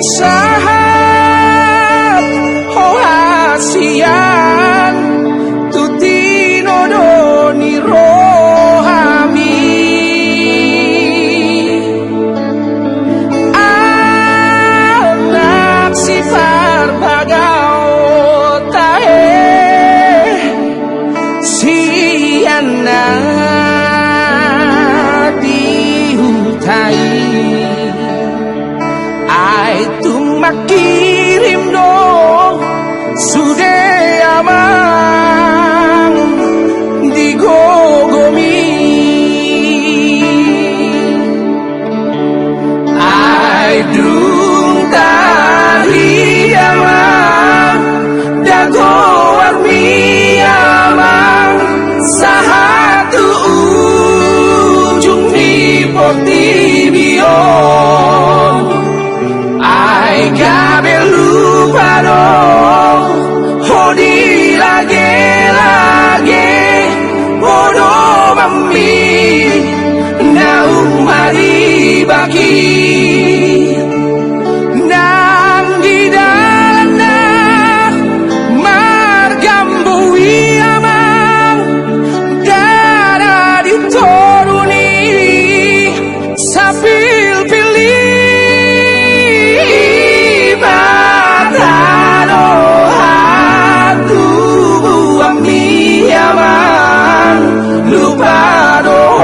sahat oh hasian tutino doni rohami anak sifar bagao tahe siana dihutai ai tumakirim dong sude amang digogomi ai dung tari amang dago warmi amang sahatu ujung di potibion ai gabe lupa dong hodi lage bodoh mami naum mari baki nang di dalana margambui amang dara ditoruni sapil pilih batano hatu ami amang lupa dong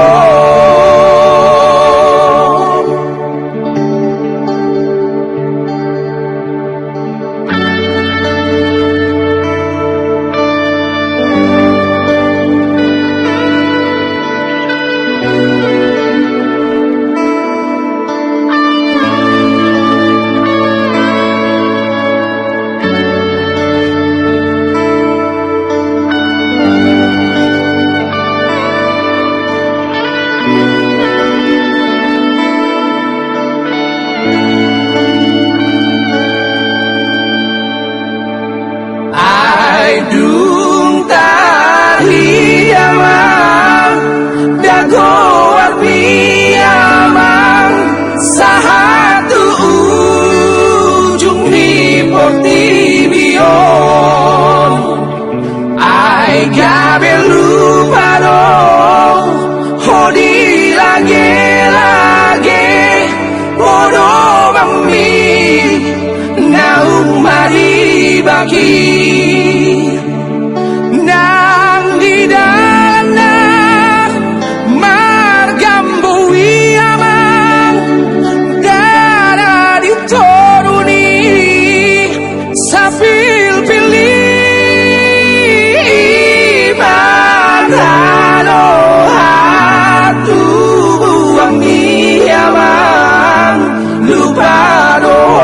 dung tari amang dago warmi amang sahatu ujung di potibion ai gabe lupa dong hodi lage bodoh mami naum mari baki nang di dalana margambui amang dara ditoruni sapil pilih batano hatu ami amang lupa dong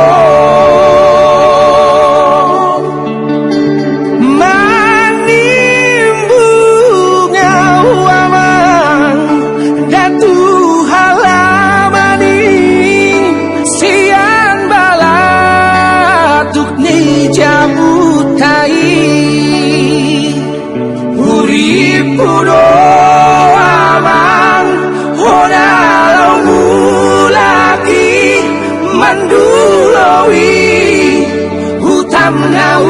Puro amang hodalau mulaki mandulawi hutam ngau